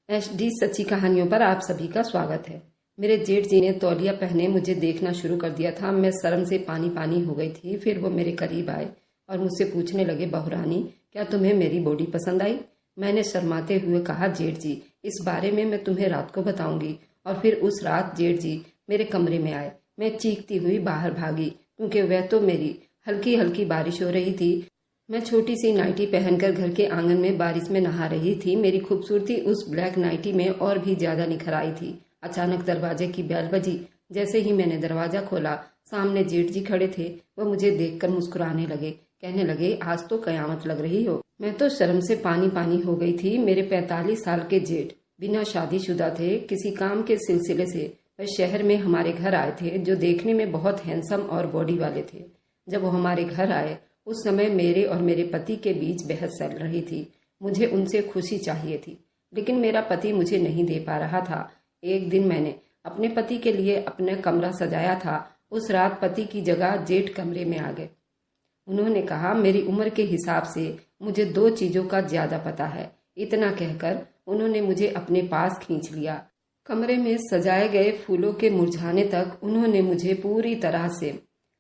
HD सच्ची कहानियों पर आप सभी का स्वागत है। मेरे जेठ जी ने तौलिया पहने मुझे देखना शुरू कर दिया था। मैं शर्म से पानी पानी हो गई थी। फिर वो मेरे करीब आए और मुझसे पूछने लगे, बहुरानी क्या तुम्हें मेरी बॉडी पसंद आई? मैंने शर्माते हुए कहा, जेठ जी इस बारे में मैं तुम्हें रात को बताऊंगी। और फिर उस रात जेठ जी मेरे कमरे में आए। मैं चीखती हुई बाहर भागी क्योंकि वह तो मेरी हल्की हल्की बारिश हो रही थी। मैं छोटी सी नाइटी पहनकर घर के आंगन में बारिश में नहा रही थी। मेरी खूबसूरती उस ब्लैक नाइटी में और भी ज्यादा निखर आई थी। अचानक दरवाजे की बेल बजी। जैसे ही मैंने दरवाजा खोला, सामने जेठ जी खड़े थे। वह मुझे देखकर मुस्कुराने लगे, कहने लगे, आज तो कयामत लग रही हो। मैं तो शर्म से पानी पानी हो गई थी। मेरे 45 साल के जेठ बिना शादीशुदा थे। किसी काम के सिलसिले से वह शहर में हमारे घर आए थे, जो देखने में बहुत हैंडसम और बॉडी वाले थे। जब वो हमारे घर आए उस समय मेरे और मेरे पति के बीच बहस चल रही थी। मुझे उनसे खुशी चाहिए थी, लेकिन मेरा पति मुझे नहीं दे पा रहा था। एक दिन मैंने अपने पति के लिए अपना कमरा सजाया था। उस रात पति की जगह जेठ कमरे में आ गए। उन्होंने कहा, मेरी उम्र के हिसाब से मुझे 2 चीजों का ज्यादा पता है। इतना कहकर उन्होंने मुझे अपने पास खींच लिया। कमरे में सजाए गए फूलों के मुरझाने तक उन्होंने मुझे पूरी तरह से।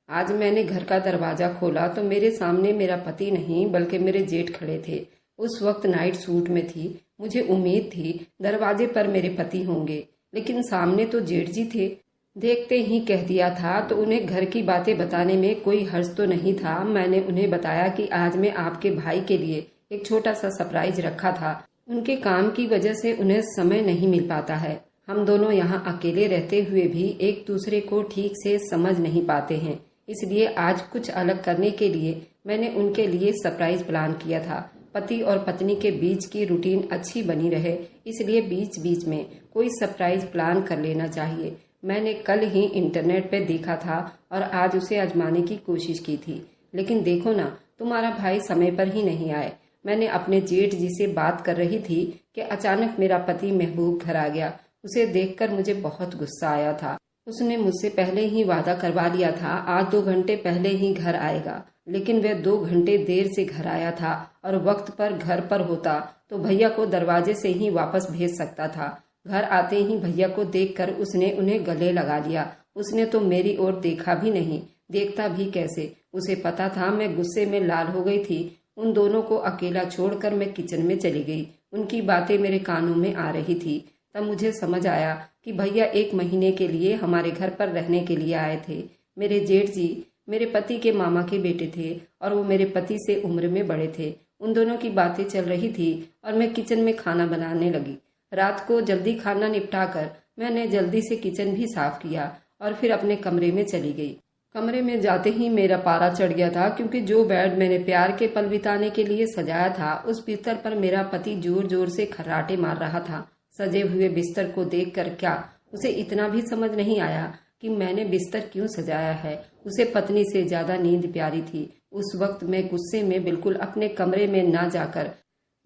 आज मैंने घर का दरवाजा खोला तो मेरे सामने मेरा पति नहीं बल्कि मेरे जेठ खड़े थे। उस वक्त नाइट सूट में थी। मुझे उम्मीद थी दरवाजे पर मेरे पति होंगे, लेकिन सामने तो जेठ जी थे। देखते ही कह दिया था तो उन्हें घर की बातें बताने में कोई हर्ज तो नहीं था। मैंने उन्हें बताया कि आज मैं आपके भाई के लिए एक छोटा सा सरप्राइज रखा था। उनके काम की वजह से उन्हें समय नहीं मिल पाता है। हम दोनों यहाँ अकेले रहते हुए भी एक दूसरे को ठीक से समझ नहीं पाते हैं, इसलिए आज कुछ अलग करने के लिए मैंने उनके लिए सरप्राइज प्लान किया था। पति और पत्नी के बीच की रूटीन अच्छी बनी रहे, इसलिए बीच बीच में कोई सरप्राइज प्लान कर लेना चाहिए। मैंने कल ही इंटरनेट पे देखा था और आज उसे आजमाने की कोशिश की थी, लेकिन देखो ना, तुम्हारा भाई समय पर ही नहीं आए। मैंने अपने जेठ जी से बात कर रही थी कि अचानक मेरा पति महबूब घर आ गया। उसे देखकर मुझे बहुत गुस्सा आया था। उसने मुझसे पहले ही वादा करवा लिया था, आज 2 घंटे पहले ही घर आएगा, लेकिन वह 2 घंटे देर से घर आया था और वक्त पर घर पर होता तो भैया को दरवाजे से ही वापस भेज सकता था। घर आते ही भैया को देखकर उसने उन्हें गले लगा लिया। उसने तो मेरी ओर देखा भी नहीं। देखता भी कैसे, उसे पता था मैं गुस्से में लाल हो गई थी। उन दोनों को अकेला छोड़कर मैं किचन में चली गई। उनकी बातें मेरे कानों में आ रही थी। तब मुझे समझ आया कि भैया 1 महीने के लिए हमारे घर पर रहने के लिए आए थे। मेरे जेठ जी मेरे पति के मामा के बेटे थे और वो मेरे पति से उम्र में बड़े थे। उन दोनों की बातें चल रही थी और मैं किचन में खाना बनाने लगी। रात को जल्दी खाना निपटा कर मैंने जल्दी से किचन भी साफ किया और फिर अपने कमरे में चली गई। कमरे में जाते ही मेरा पारा चढ़ गया था, क्योंकि जो बेड मैंने प्यार के पल बिताने के लिए सजाया था उस बिस्तर पर मेरा पति जोर जोर से खर्राटे मार रहा था। सजे हुए बिस्तर को देखकर क्या उसे इतना भी समझ नहीं आया कि मैंने बिस्तर क्यों सजाया है? उसे पत्नी से ज्यादा नींद प्यारी थी। उस वक्त मैं गुस्से में बिल्कुल अपने कमरे में ना जाकर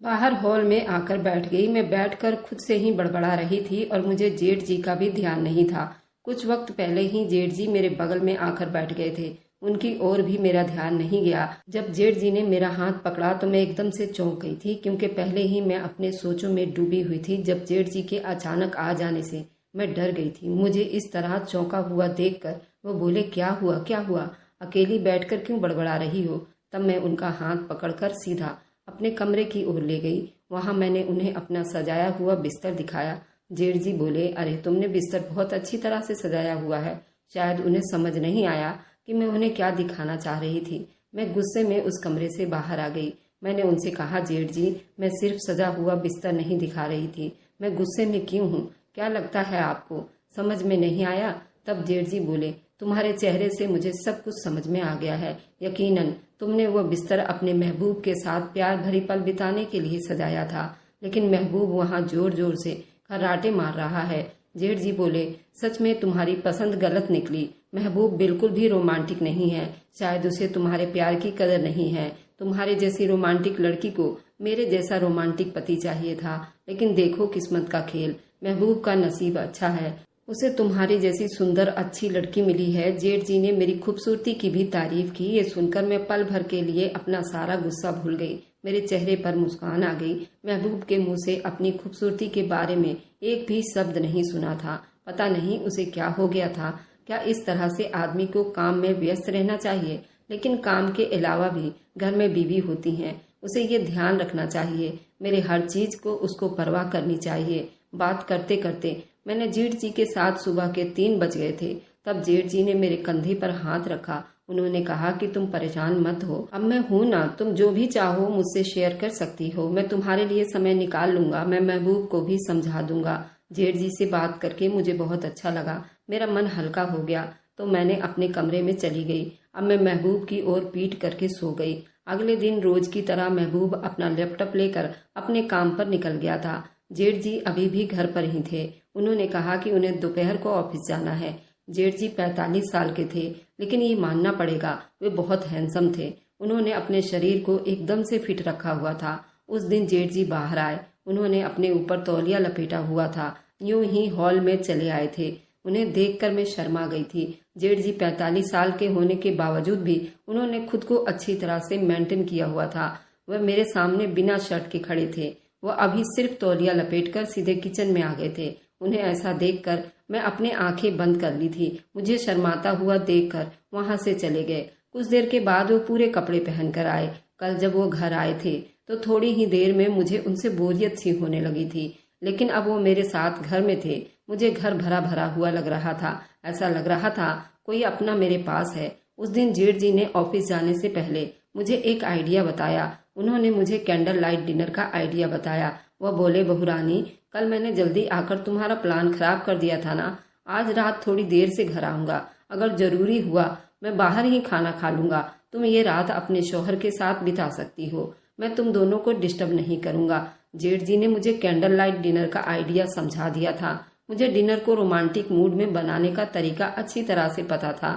बाहर हॉल में आकर बैठ गई। मैं बैठकर खुद से ही बड़बड़ा रही थी और मुझे जेठ जी का भी ध्यान नहीं था। कुछ वक्त पहले ही जेठ जी मेरे बगल में आकर बैठ गए थे। उनकी ओर भी मेरा ध्यान नहीं गया। जब जेठ जी ने मेरा हाथ पकड़ा तो मैं एकदम से चौंक गई थी, क्योंकि पहले ही मैं अपने सोचों में डूबी हुई थी। जब जेठ जी के अचानक आ जाने से मैं डर गई थी। मुझे इस तरह चौंका हुआ देखकर वो बोले, क्या हुआ क्या हुआ, अकेली बैठकर क्यों बड़बड़ा रही हो? तब मैं उनका हाथ पकड़कर सीधा अपने कमरे की ओर ले गई। वहां मैंने उन्हें अपना सजाया हुआ बिस्तर दिखाया। जेठ जी बोले, अरे तुमने बिस्तर बहुत अच्छी तरह से सजाया हुआ है। शायद उन्हें समझ नहीं आया कि मैं उन्हें क्या दिखाना चाह रही थी। मैं गुस्से में उस कमरे से बाहर आ गई। मैंने उनसे कहा, जेठ जी मैं सिर्फ सजा हुआ बिस्तर नहीं दिखा रही थी। मैं गुस्से में क्यों हूँ? क्या लगता है आपको समझ में नहीं आया? तब जेठ जी बोले, तुम्हारे चेहरे से मुझे सब कुछ समझ में आ गया है। यकीनन तुमने वो बिस्तर अपने महबूब के साथ प्यार भरी पल बिताने के लिए सजाया था, लेकिन महबूब वहाँ जोर जोर से खर्राटे मार रहा है। जेठ जी बोले, सच में तुम्हारी पसंद गलत निकली। महबूब बिल्कुल भी रोमांटिक नहीं है। शायद उसे तुम्हारे प्यार की कदर नहीं है। तुम्हारे जैसी रोमांटिक लड़की को मेरे जैसा रोमांटिक पति चाहिए था, लेकिन देखो किस्मत का खेल, महबूब का नसीब अच्छा है, उसे तुम्हारी जैसी सुंदर अच्छी लड़की मिली है। जेठ जी ने मेरी खूबसूरती की भी तारीफ की। ये सुनकर मैं पल भर के लिए अपना सारा गुस्सा भूल गई। मेरे चेहरे पर मुस्कान आ गई। महबूब के मुंह से अपनी खूबसूरती के बारे में एक भी शब्द नहीं सुना था। पता नहीं उसे क्या हो गया था। क्या इस तरह से आदमी को काम में व्यस्त रहना चाहिए? लेकिन काम के अलावा भी घर में बीवी होती हैं, उसे ये ध्यान रखना चाहिए। मेरे हर चीज को उसको परवाह करनी चाहिए। बात करते करते मैंने जेठ जी के साथ सुबह के 3 बज गए थे। तब जेठ जी ने मेरे कंधे पर हाथ रखा। उन्होंने कहा कि तुम परेशान मत हो, अब मैं हूं ना, तुम जो भी चाहो मुझसे शेयर कर सकती हो। मैं तुम्हारे लिए समय निकाल लूंगा। मैं महबूब को भी समझा दूंगा। जेठ जी से बात करके मुझे बहुत अच्छा लगा। मेरा मन हल्का हो गया तो मैंने अपने कमरे में चली गई। अब मैं महबूब की ओर पीट करके सो गई। अगले दिन रोज की तरह महबूब अपना लैपटॉप लेकर अपने काम पर निकल गया था। जेठ जी अभी भी घर पर ही थे। उन्होंने कहा कि उन्हें दोपहर को ऑफिस जाना है। जेठ जी 45 साल के थे, लेकिन ये मानना पड़ेगा वे बहुत हैंडसम थे। उन्होंने अपने शरीर को एकदम से फिट रखा हुआ था। उस दिन जेठ जी बाहर आए। उन्होंने अपने ऊपर तौलिया लपेटा हुआ था। यूं ही हॉल में चले आए थे। उन्हें देखकर मैं शर्मा गई थी। जेठ जी 45 साल के होने के बावजूद भी उन्होंने खुद को अच्छी तरह से मेंटेन किया हुआ था। वह मेरे सामने बिना शर्ट के खड़े थे। वह अभी सिर्फ तौलिया लपेटकर सीधे किचन में आ गए थे। उन्हें ऐसा देखकर मैं अपने आंखें बंद कर ली थी। मुझे शर्माता हुआ देखकर वहां से चले गए। कुछ देर के बाद वो पूरे कपड़े पहनकर आए। कल जब वो घर आए थे तो थोड़ी ही देर में मुझे उनसे बोरियत सी होने लगी थी, लेकिन अब वो मेरे साथ घर में थे। मुझे घर भरा भरा हुआ लग रहा था। ऐसा लग रहा था कोई अपना मेरे पास है। उस दिन जेठ जी ने ऑफिस जाने से पहले मुझे एक आइडिया बताया। उन्होंने मुझे कैंडल लाइट डिनर का आइडिया बताया। वह बोले, बहू रानी, कल मैंने जल्दी आकर तुम्हारा प्लान खराब कर दिया था ना। आज रात थोड़ी देर से घर आऊंगा। अगर जरूरी हुआ मैं बाहर ही खाना खा लूंगा। तुम ये रात अपने शौहर के साथ बिता सकती हो। मैं तुम दोनों को डिस्टर्ब नहीं करूंगा। जेठ जी ने मुझे कैंडल लाइट डिनर का आइडिया समझा दिया था। मुझे डिनर को रोमांटिक मूड में बनाने का तरीका अच्छी तरह से पता था।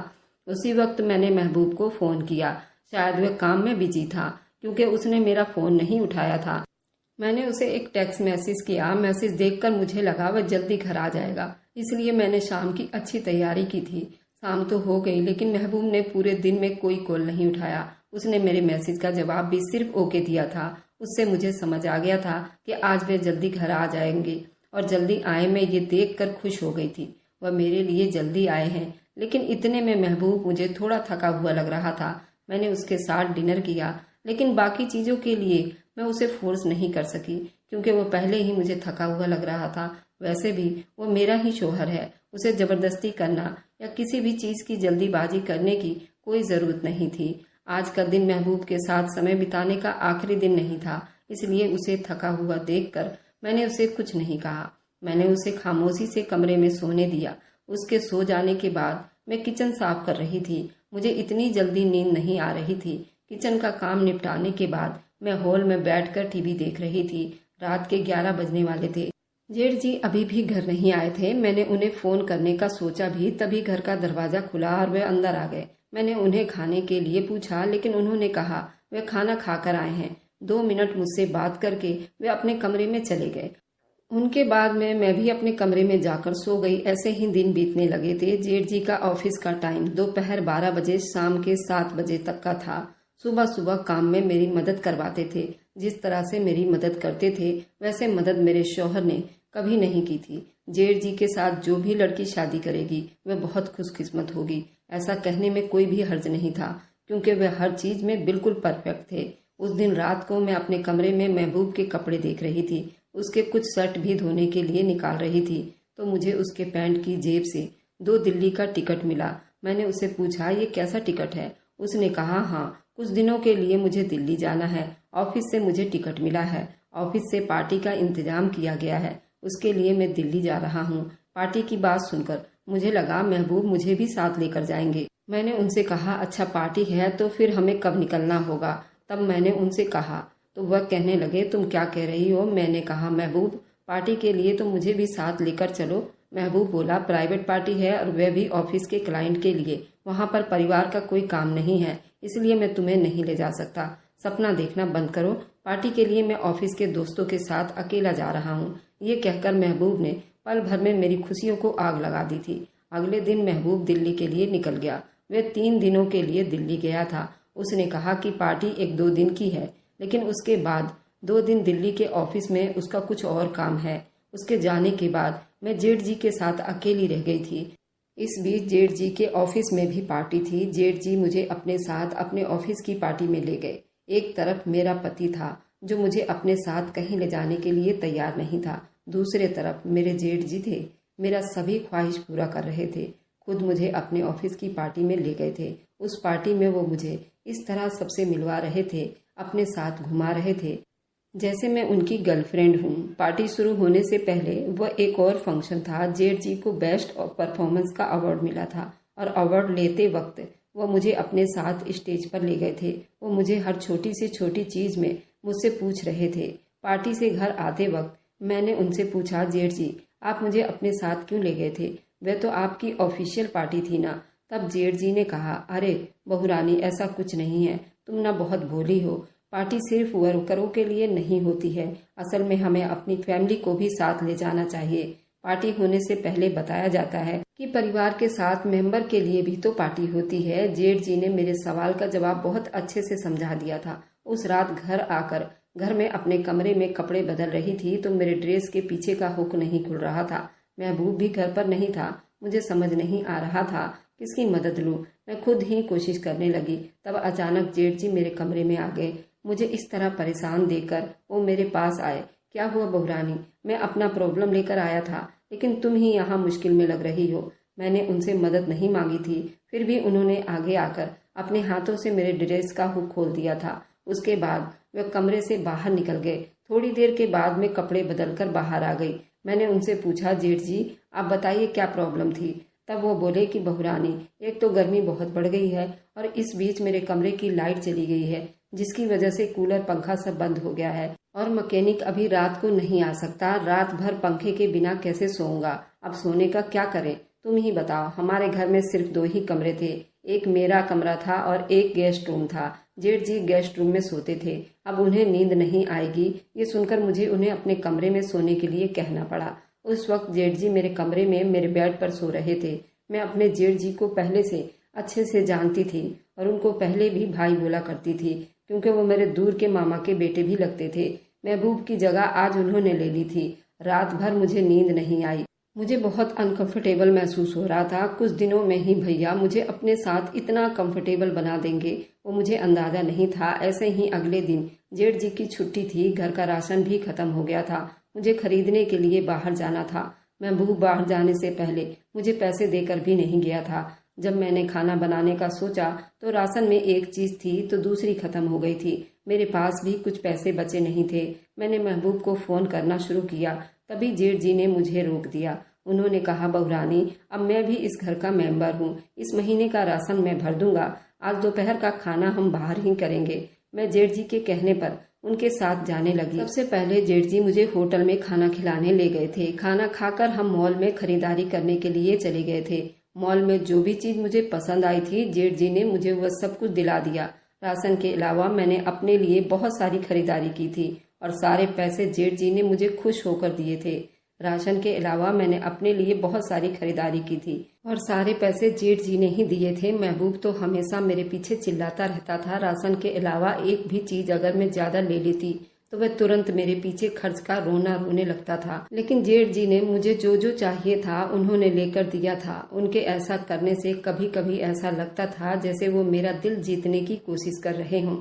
उसी वक्त मैंने महबूब को फोन किया। शायद वह काम में बिजी था क्योंकि उसने मेरा फोन नहीं उठाया था। मैंने उसे एक टेक्स्ट मैसेज किया। मैसेज देखकर मुझे लगा वह जल्दी घर आ जाएगा, इसलिए मैंने शाम की अच्छी तैयारी की थी। शाम तो हो गई, लेकिन महबूब ने पूरे दिन में कोई कॉल नहीं उठाया। उसने मेरे मैसेज का जवाब भी सिर्फ ओके दिया था। उससे मुझे समझ आ गया था कि आज वे जल्दी घर आ जाएंगे, और जल्दी आए मैं ये देख कर खुश हो गई थी। वह मेरे लिए जल्दी आए हैं। लेकिन इतने में महबूब मुझे थोड़ा थका हुआ लग रहा था। मैंने उसके साथ डिनर किया, लेकिन बाकी चीजों के लिए मैं उसे फोर्स नहीं कर सकी क्योंकि वो पहले ही मुझे थका हुआ लग रहा था। वैसे भी वो मेरा ही शौहर है। उसे जबरदस्ती करना या किसी भी चीज की जल्दीबाजी करने की कोई जरूरत नहीं थी। आज का दिन महबूब के साथ समय बिताने का आखिरी दिन नहीं था, इसलिए उसे थका हुआ देखकर मैंने उसे कुछ नहीं कहा। मैंने उसे खामोशी से कमरे में सोने दिया। उसके सो जाने के बाद मैं किचन साफ कर रही थी। मुझे इतनी जल्दी नींद नहीं आ रही थी। किचन का काम निपटाने के बाद मैं हॉल में बैठकर टीवी देख रही थी। रात के 11 बजने वाले थे। जेठ जी अभी भी घर नहीं आए थे। मैंने उन्हें फोन करने का सोचा भी, तभी घर का दरवाजा खुला और वे अंदर आ गए। मैंने उन्हें खाने के लिए पूछा, लेकिन उन्होंने कहा वे खाना खाकर आए हैं। 2 मिनट मुझसे बात करके वे अपने कमरे में चले गए। उनके बाद में मैं भी अपने कमरे में जाकर सो गई। ऐसे ही दिन बीतने लगे थे। जेठ जी का ऑफिस का टाइम दोपहर 12 बजे शाम के 7 बजे तक का था। सुबह सुबह काम में मेरी मदद करवाते थे। जिस तरह से मेरी मदद करते थे वैसे मदद मेरे शौहर ने कभी नहीं की थी। जेठ जी के साथ जो भी लड़की शादी करेगी वह बहुत खुशकिस्मत होगी। ऐसा कहने में कोई भी हर्ज नहीं था क्योंकि वह हर चीज में बिल्कुल परफेक्ट थे। उस दिन रात को मैं अपने कमरे में महबूब के कपड़े देख रही थी। उसके कुछ शर्ट भी धोने के लिए निकाल रही थी तो मुझे उसके पैंट की जेब से 2 दिल्ली का टिकट मिला। मैंने उसे पूछा, ये कैसा टिकट है? उसने कहा, हाँ, कुछ दिनों के लिए मुझे दिल्ली जाना है। ऑफिस से मुझे टिकट मिला है। ऑफिस से पार्टी का इंतजाम किया गया है, उसके लिए मैं दिल्ली जा रहा हूँ। पार्टी की बात सुनकर मुझे लगा महबूब मुझे भी साथ लेकर जाएंगे। मैंने उनसे कहा, अच्छा पार्टी है तो फिर हमें कब निकलना होगा? तब मैंने उनसे कहा तो वह कहने लगे, तुम क्या कह रही हो? मैंने कहा, महबूब पार्टी के लिए तो मुझे भी साथ लेकर चलो। महबूब बोला, प्राइवेट पार्टी है और वह भी ऑफिस के क्लाइंट के लिए। वहाँ पर परिवार का कोई काम नहीं है, इसलिए मैं तुम्हें नहीं ले जा सकता। सपना देखना बंद करो। पार्टी के लिए मैं ऑफिस के दोस्तों के साथ अकेला जा रहा हूँ। ये कहकर महबूब ने पल भर में मेरी खुशियों को आग लगा दी थी। अगले दिन महबूब दिल्ली के लिए निकल गया। वह 3 दिनों के लिए दिल्ली गया था। उसने कहा कि पार्टी 1-2 दिन की है, लेकिन उसके बाद 2 दिन दिल्ली के ऑफिस में उसका कुछ और काम है। उसके जाने के बाद मैं जेठ जी के साथ अकेली रह गई थी। इस बीच जेठ जी के ऑफिस में भी पार्टी थी। जेठ जी मुझे अपने साथ अपने ऑफिस की पार्टी में ले गए। एक तरफ मेरा पति था जो मुझे अपने साथ कहीं ले जाने के लिए तैयार नहीं था, दूसरे तरफ मेरे जेठ जी थे, मेरा सभी ख्वाहिश पूरा कर रहे थे। खुद मुझे अपने ऑफिस की पार्टी में ले गए थे। उस पार्टी में वो मुझे इस तरह सबसे मिलवा रहे थे, अपने साथ घुमा रहे थे जैसे मैं उनकी गर्लफ्रेंड हूँ। पार्टी शुरू होने से पहले वह एक और फंक्शन था। जेठ जी को बेस्ट परफॉर्मेंस का अवार्ड मिला था और अवार्ड लेते वक्त वो मुझे अपने साथ स्टेज पर ले गए थे। वो मुझे हर छोटी से छोटी चीज में मुझसे पूछ रहे थे। पार्टी से घर आते वक्त मैंने उनसे पूछा, जेठ जी आप मुझे अपने साथ क्यों ले गए थे? वह तो आपकी ऑफिशियल पार्टी थी ना। तब जेठ जी ने कहा, अरे बहुरानी ऐसा कुछ नहीं है, तुम ना बहुत भोली हो। पार्टी सिर्फ वर्करों के लिए नहीं होती है, असल में हमें अपनी फैमिली को भी साथ ले जाना चाहिए। पार्टी होने से पहले बताया जाता है कि परिवार के साथ मेंबर के लिए भी तो पार्टी होती है। जेठ जी ने मेरे सवाल का जवाब बहुत अच्छे से समझा दिया था। उस रात घर आकर घर में अपने कमरे में कपड़े बदल रही थी तो मेरे ड्रेस के पीछे का हुक नहीं खुल रहा था। महबूब भी घर पर नहीं था। मुझे समझ नहीं आ रहा था किसकी मदद लूं। मैं खुद ही कोशिश करने लगी। तब अचानक जेठ जी मेरे कमरे में आ गए। मुझे इस तरह परेशान देखकर वो मेरे पास आए। क्या हुआ बहुरानी? मैं अपना प्रॉब्लम लेकर आया था, लेकिन तुम ही यहाँ मुश्किल में लग रही हो। मैंने उनसे मदद नहीं मांगी थी, फिर भी उन्होंने आगे आकर अपने हाथों से मेरे ड्रेस का हुक खोल दिया था। उसके बाद वे कमरे से बाहर निकल गए। थोड़ी देर के बाद मैं कपड़े बदलकर बाहर आ गई। मैंने उनसे पूछा, जेठ जी आप बताइए क्या प्रॉब्लम थी? तब वो बोले कि बहुरानी एक तो गर्मी बहुत बढ़ गई है और इस बीच मेरे कमरे की लाइट चली गई है, जिसकी वजह से कूलर पंखा सब बंद हो गया है और मैकेनिक अभी रात को नहीं आ सकता। रात भर पंखे के बिना कैसे सोऊंगा? अब सोने का क्या करें? तुम ही बताओ। हमारे घर में सिर्फ 2 ही कमरे थे, एक मेरा कमरा था और एक गेस्ट रूम था। जेठ जी गेस्ट रूम में सोते थे। अब उन्हें नींद नहीं आएगी, ये सुनकर मुझे उन्हें अपने कमरे में सोने के लिए कहना पड़ा। उस वक्त जेठ जी मेरे कमरे में मेरे बेड पर सो रहे थे। मैं अपने जेठ जी को पहले से अच्छे से जानती थी और उनको पहले भी भाई बोला करती थी, क्योंकि वो मेरे दूर के मामा के बेटे भी लगते थे। महबूब की जगह आज उन्होंने ले ली थी। रात भर मुझे नींद नहीं आई। मुझे बहुत अनकंफर्टेबल महसूस हो रहा था। कुछ दिनों में ही भैया मुझे अपने साथ इतना कंफर्टेबल बना देंगे, वो मुझे अंदाजा नहीं था। ऐसे ही अगले दिन जेठ जी की छुट्टी थी। घर का राशन भी खत्म हो गया था। मुझे खरीदने के लिए बाहर जाना था। महबूब बाहर जाने से पहले मुझे पैसे देकर भी नहीं गया था। जब मैंने खाना बनाने का सोचा तो राशन में एक चीज थी तो दूसरी खत्म हो गई थी। मेरे पास भी कुछ पैसे बचे नहीं थे। मैंने महबूब को फोन करना शुरू किया, तभी जेठ जी ने मुझे रोक दिया। उन्होंने कहा, बहुरानी अब मैं भी इस घर का मेंबर हूँ, इस महीने का राशन मैं भर दूंगा। आज दोपहर का खाना हम बाहर ही करेंगे। मैं जेठ जी के कहने पर उनके साथ जाने लगी। सबसे पहले जेठ जी मुझे होटल में खाना खिलाने ले गए थे। खाना खाकर हम मॉल में खरीदारी करने के लिए चले गए थे। मॉल में जो भी चीज मुझे पसंद आई थी जेठ जी ने मुझे वह सब कुछ दिला दिया। राशन के अलावा मैंने अपने लिए बहुत सारी खरीदारी की थी और सारे पैसे जेठ जी ने मुझे खुश होकर दिए थे। राशन के अलावा मैंने अपने लिए बहुत सारी खरीदारी की थी और सारे पैसे जेठ जी ने ही दिए थे। महबूब तो हमेशा मेरे पीछे चिल्लाता रहता था। राशन के अलावा एक भी चीज अगर मैं ज्यादा ले लेती तो वह तुरंत मेरे पीछे खर्च का रोना रोने लगता था। लेकिन जेठ जी ने मुझे जो जो चाहिए था उन्होंने लेकर दिया था। उनके ऐसा करने से कभी कभी ऐसा लगता था जैसे वो मेरा दिल जीतने की कोशिश कर रहे हों।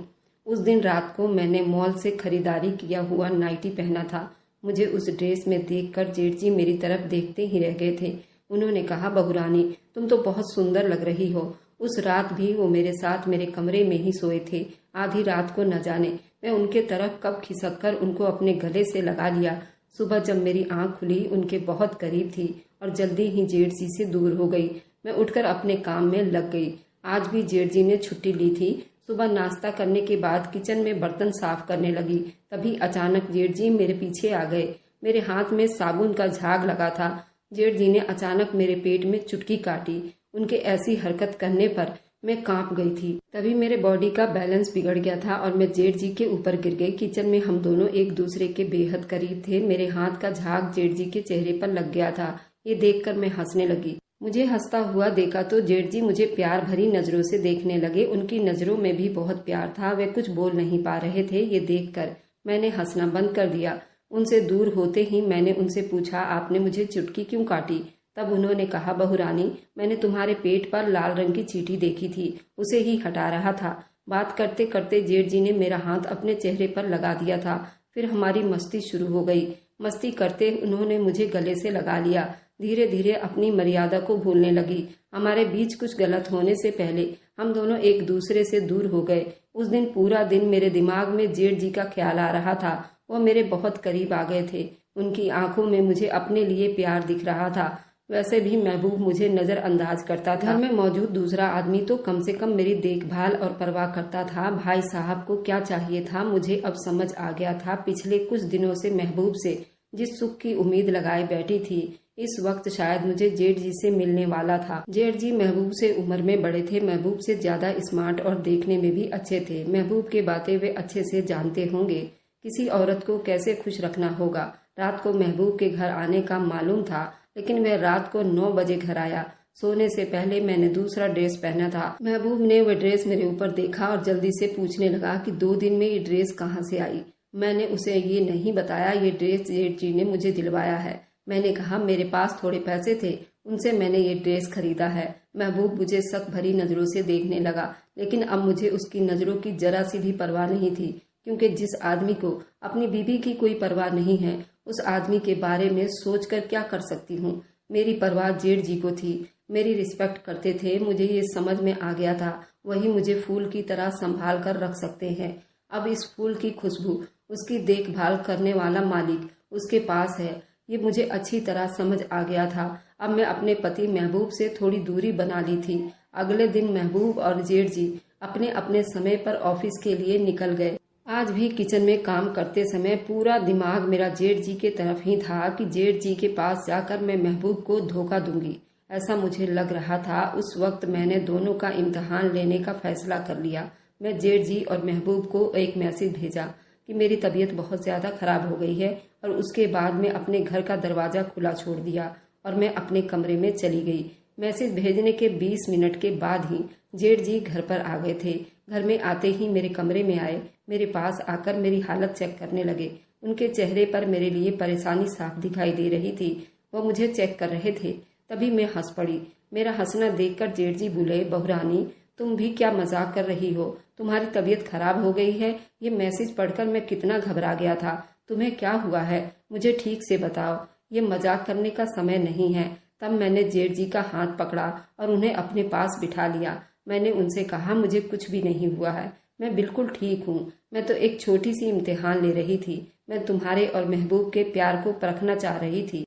उस दिन रात को मैंने मॉल से खरीदारी किया हुआ नाइटी पहना था। मुझे उस ड्रेस में देखकर जेठ जी मेरी तरफ देखते ही रह गए थे। उन्होंने कहा, बहुरानी तुम तो बहुत सुंदर लग रही हो। उस रात भी वो मेरे साथ मेरे कमरे में ही सोए थे। आधी रात को न जाने मैं उनके तरफ कब खिसक कर उनको अपने गले से लगा लिया। सुबह जब मेरी आंख खुली उनके बहुत करीब थी और जल्दी ही जेठ जी से दूर हो गई। मैं उठकर अपने काम में लग गई। आज भी जेठ जी ने छुट्टी ली थी। सुबह नाश्ता करने के बाद किचन में बर्तन साफ करने लगी, तभी अचानक जेठ जी मेरे पीछे आ गए। मेरे हाथ में साबुन का झाग लगा था। जेठ जी ने अचानक मेरे पेट में चुटकी काटी। उनके ऐसी हरकत करने पर मैं कांप गई थी। तभी मेरे बॉडी का बैलेंस बिगड़ गया था और मैं जेठ जी के ऊपर गिर गई। किचन में हम दोनों एक दूसरे के बेहद करीब थे। मेरे हाथ का झाग जेठ जी के चेहरे पर लग गया था। ये देखकर मैं हंसने लगी। मुझे हंसता हुआ देखा तो जेठ जी मुझे प्यार भरी नजरों से देखने लगे। उनकी नजरों में भी बहुत प्यार था। वे कुछ बोल नहीं पा रहे थे। ये देखकर मैंने हंसना बंद कर दिया। उनसे दूर होते ही मैंने उनसे पूछा, आपने मुझे चुटकी क्यों काटी? तब उन्होंने कहा, बहू रानी, मैंने तुम्हारे पेट पर लाल रंग की चींटी देखी थी, उसे ही हटा रहा था। बात करते करते जेठ जी ने मेरा हाथ अपने चेहरे पर लगा दिया था। फिर हमारी मस्ती शुरू हो गई। मस्ती करते उन्होंने मुझे गले से लगा लिया। धीरे धीरे अपनी मर्यादा को भूलने लगी। हमारे बीच कुछ गलत होने से पहले हम दोनों एक दूसरे से दूर हो गए। उस दिन पूरा दिन मेरे दिमाग में जेठ जी का ख्याल आ रहा था। वो मेरे बहुत करीब आ गए थे। उनकी आंखों में मुझे अपने लिए प्यार दिख रहा था। वैसे भी महबूब मुझे नजरअंदाज करता था। घर में मौजूद दूसरा आदमी तो कम से कम मेरी देखभाल और परवाह करता था। भाई साहब को क्या चाहिए था मुझे अब समझ आ गया था। पिछले कुछ दिनों से महबूब से जिस सुख की उम्मीद लगाए बैठी थी, इस वक्त शायद मुझे जेठ जी से मिलने वाला था। जेठ जी महबूब से उम्र में बड़े थे, महबूब से ज्यादा स्मार्ट और देखने में भी अच्छे थे। महबूब के बातें वे अच्छे से जानते होंगे। किसी औरत को कैसे खुश रखना होगा। रात को महबूब के घर आने का मालूम था, लेकिन वह रात को 9 बजे घर आया। सोने से पहले मैंने दूसरा ड्रेस पहना था। महबूब ने वह ड्रेस मेरे ऊपर देखा और जल्दी से पूछने लगा कि 2 दिन में ये ड्रेस कहाँ से आई। मैंने उसे ये नहीं बताया। ये ड्रेस जेठ जी ने मुझे दिलवाया है। मैंने कहा, मेरे पास थोड़े पैसे थे, उनसे मैंने ये ड्रेस खरीदा है। महबूब मुझे शक भरी नजरों से देखने लगा, लेकिन अब मुझे उसकी नजरों की जरा सी भी परवाह नहीं थी, क्योंकि जिस आदमी को अपनी बीवी की कोई परवाह नहीं है, उस आदमी के बारे में सोचकर क्या कर सकती हूँ। मेरी परवाह जेठ जी को थी। मेरी रिस्पेक्ट करते थे। मुझे ये समझ में आ गया था, वही मुझे फूल की तरह संभाल कर रख सकते हैं। अब इस फूल की खुशबू, उसकी देखभाल करने वाला मालिक उसके पास है, ये मुझे अच्छी तरह समझ आ गया था। अब मैं अपने पति महबूब से थोड़ी दूरी बना ली थी। अगले दिन महबूब और जेठ जी अपने अपने समय पर ऑफिस के लिए निकल गए। आज भी किचन में काम करते समय पूरा दिमाग मेरा जेठ जी के तरफ ही था कि जेठ जी के पास जाकर मैं महबूब को धोखा दूंगी। ऐसा मुझे लग रहा था। उस वक्त मैंने दोनों का इम्तिहान लेने का फैसला कर लिया। मैं जेठ जी और महबूब को एक मैसेज भेजा कि मेरी तबीयत बहुत ज्यादा खराब हो गई है, और उसके बाद मैं अपने घर का दरवाजा खुला छोड़ दिया और मैं अपने कमरे में चली गई। मैसेज भेजने के 20 मिनट के बाद ही जेठ जी घर पर आ गए थे। घर में आते ही मेरे कमरे में आए। मेरे पास आकर मेरी हालत चेक करने लगे। उनके चेहरे पर मेरे लिए परेशानी साफ दिखाई दे रही थी। वो मुझे चेक कर रहे थे। तभी मैं हंस पड़ी। मेरा हंसना देखकर जेठ जी बोले, बहू रानी, तुम भी क्या मजाक कर रही हो? तुम्हारी तबीयत खराब हो गई है? ये मैसेज पढ़कर मैं कितना घबरा गया था। तुम्हें क्या हुआ है? मुझे ठीक से बताओ। ये मजाक करने का समय नहीं है। तब मैंने जेठ जी का हाथ पकड़ा और उन्हें अपने पास बिठा लिया। मैंने उनसे कहा, मुझे कुछ भी नहीं हुआ है, मैं बिल्कुल ठीक हूँ। मैं तो एक छोटी सी इम्तिहान ले रही थी। मैं तुम्हारे और महबूब के प्यार को परखना चाह रही थी।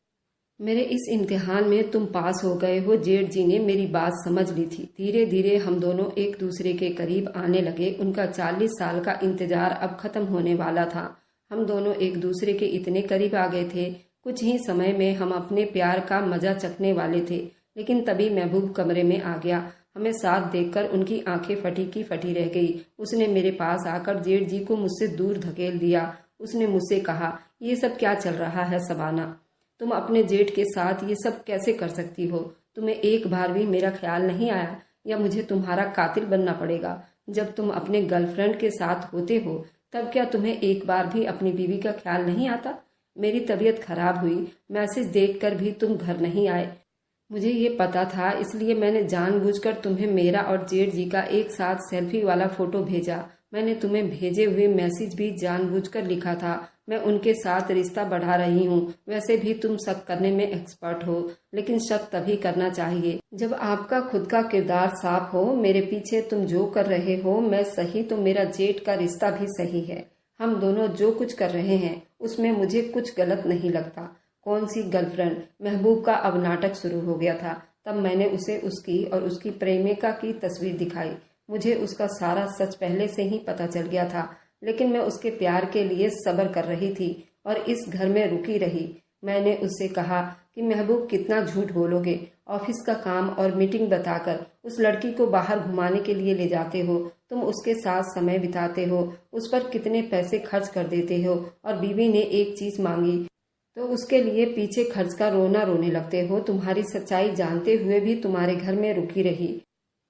मेरे इस इम्तिहान में तुम पास हो गए हो। जेठ जी ने मेरी बात समझ ली थी। धीरे धीरे हम दोनों एक दूसरे के करीब आने लगे। उनका 40 साल का इंतजार अब खत्म होने वाला था। हम दोनों एक दूसरे के इतने करीब आ गए थे। कुछ ही समय में हम अपने प्यार का मजा चखने वाले थे। लेकिन तभी महबूब कमरे में आ गया। हमें साथ देखकर उनकी आंखें फटी की फटी रह गई। उसने मेरे पास आकर जेठ जी को मुझसे दूर धकेल दिया। उसने मुझसे कहा, ये सब क्या चल रहा है सबाना? तुम अपने जेठ के साथ ये सब कैसे कर सकती हो? तुम्हें एक बार भी मेरा ख्याल नहीं आया, या मुझे तुम्हारा कातिल बनना पड़ेगा? जब तुम अपने गर्लफ्रेंड के साथ होते हो, तब क्या तुम्हें एक बार भी अपनी बीवी का ख्याल नहीं आता? मेरी तबीयत खराब हुई, मैसेज देखकर भी तुम घर नहीं आए। मुझे ये पता था, इसलिए मैंने जानबूझकर तुम्हें मेरा और जेठ जी का एक साथ सेल्फी वाला फोटो भेजा। मैंने तुम्हें भेजे हुए मैसेज भी जानबूझकर लिखा था। मैं उनके साथ रिश्ता बढ़ा रही हूँ। वैसे भी तुम शक करने में एक्सपर्ट हो, लेकिन शक तभी करना चाहिए जब आपका खुद का किरदार साफ हो। मेरे पीछे तुम जो कर रहे हो, मैं सही तो मेरा जेठ का रिश्ता भी सही है। हम दोनों जो कुछ कर रहे हैं उसमें मुझे कुछ गलत नहीं लगता। कौन सी गर्लफ्रेंड? महबूब का अब नाटक शुरू हो गया था। तब मैंने उसे उसकी और उसकी प्रेमिका की तस्वीर दिखाई। मुझे उसका सारा सच पहले से ही पता चल गया था, लेकिन मैं उसके प्यार के लिए सब्र कर रही थी और इस घर में रुकी रही। मैंने उससे कहा कि महबूब, कितना झूठ बोलोगे? ऑफिस का काम और मीटिंग बताकर उस लड़की को बाहर घुमाने के लिए ले जाते हो। तुम उसके साथ समय बिताते हो, उस पर कितने पैसे खर्च कर देते हो, और बीवी ने एक चीज मांगी तो उसके लिए पीछे खर्च का रोना रोने लगते हो। तुम्हारी सच्चाई जानते हुए भी तुम्हारे घर में रुकी रही।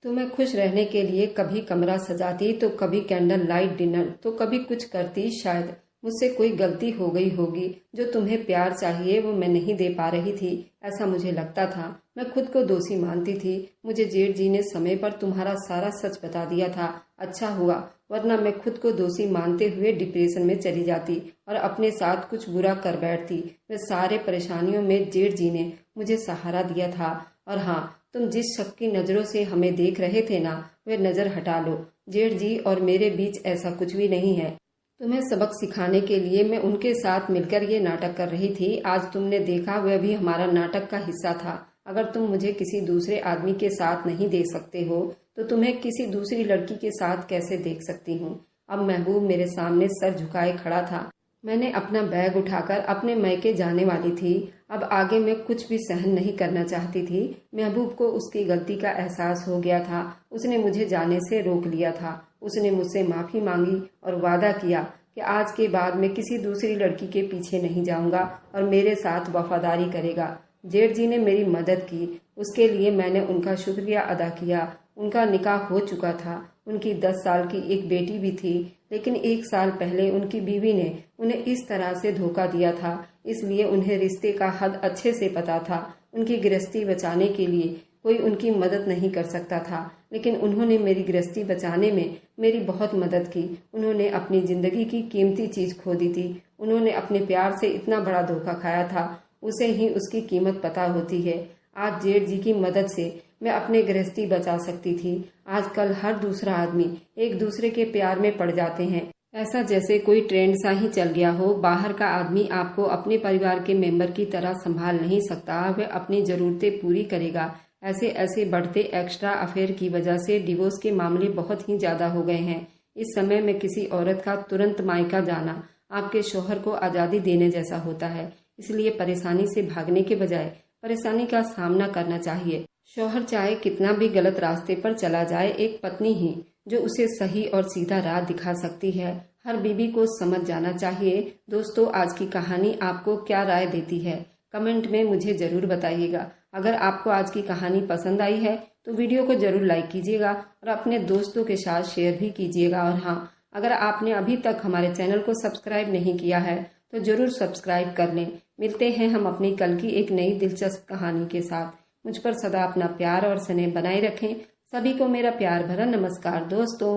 तुम्हें खुश रहने के लिए कभी कमरा सजाती, तो कभी कैंडल लाइट डिनर, तो कभी कुछ करती। शायद मुझसे कोई गलती हो गई होगी। जो तुम्हें प्यार चाहिए वो मैं नहीं दे पा रही थी, ऐसा मुझे लगता था। मैं खुद को दोषी मानती थी। मुझे जेठ जी ने समय पर तुम्हारा सारा सच बता दिया था। अच्छा हुआ, वरना मैं खुद को दोषी मानते हुए डिप्रेशन में चली जाती और अपने साथ कुछ बुरा कर बैठती। वे सारे परेशानियों में जेठ जी ने मुझे सहारा दिया था। और हाँ, तुम जिस शक की नज़रों से हमें देख रहे थे ना, वे नज़र हटा लो। जेठ जी और मेरे बीच ऐसा कुछ भी नहीं है। तुम्हें सबक सिखाने के लिए मैं उनके साथ मिलकर ये नाटक कर रही थी। आज तुमने देखा, वह भी हमारा नाटक का हिस्सा था। अगर तुम मुझे किसी दूसरे आदमी के साथ नहीं देख सकते हो, तो तुम्हें किसी दूसरी लड़की के साथ कैसे देख सकती हूँ। अब महबूब मेरे सामने सर झुकाए खड़ा था। मैंने अपना बैग उठाकर अपने मैके जाने वाली थी। अब आगे मैं कुछ भी सहन नहीं करना चाहती थी। महबूब को उसकी गलती का एहसास हो गया था। उसने मुझे जाने से रोक लिया था। उसने मुझसे माफ़ी मांगी और वादा किया कि आज के बाद मैं किसी दूसरी लड़की के पीछे नहीं जाऊंगा और मेरे साथ वफादारी करेगा। जेठ जी ने मेरी मदद की, उसके लिए मैंने उनका शुक्रिया अदा किया। उनका निकाह हो चुका था। उनकी 10 साल की एक बेटी भी थी, लेकिन 1 साल पहले उनकी बीवी ने उन्हें इस तरह से धोखा दिया था। इसलिए उन्हें रिश्ते का हद अच्छे से पता था। उनकी गृहस्थी बचाने के लिए कोई उनकी मदद नहीं कर सकता था, लेकिन उन्होंने मेरी गृहस्थी बचाने में मेरी बहुत मदद की। उन्होंने अपनी जिंदगी की कीमती चीज खो दी थी। उन्होंने अपने प्यार से इतना बड़ा धोखा खाया था, उसे ही उसकी कीमत पता होती है। आज जेठ जी की मदद से मैं अपनी गृहस्थी बचा सकती थी। आजकल हर दूसरा आदमी एक दूसरे के प्यार में पड़ जाते हैं, ऐसा जैसे कोई ट्रेंड सा ही चल गया हो। बाहर का आदमी आपको अपने परिवार के मेंबर की तरह संभाल नहीं सकता। वह अपनी जरूरतें पूरी करेगा। ऐसे ऐसे बढ़ते एक्स्ट्रा अफेयर की वजह से डिवोर्स के मामले बहुत ही ज्यादा हो गए हैं। इस समय में किसी औरत का तुरंत मायका जाना आपके शौहर को आज़ादी देने जैसा होता है। इसलिए परेशानी से भागने के बजाय परेशानी का सामना करना चाहिए। शौहर चाहे कितना भी गलत रास्ते पर चला जाए, एक पत्नी ही जो उसे सही और सीधा राह दिखा सकती है। हर बीबी को समझ जाना चाहिए। दोस्तों, आज की कहानी आपको क्या राय देती है, कमेंट में मुझे जरूर बताइएगा। अगर आपको आज की कहानी पसंद आई है तो वीडियो को जरूर लाइक कीजिएगा और अपने दोस्तों के साथ शेयर भी कीजिएगा। और हाँ, अगर आपने अभी तक हमारे चैनल को सब्सक्राइब नहीं किया है तो जरूर सब्सक्राइब कर लें। मिलते हैं हम अपनी कल की एक नई दिलचस्प कहानी के साथ। मुझ पर सदा अपना प्यार और स्नेह बनाए रखें। सभी को मेरा प्यार भरा नमस्कार दोस्तों।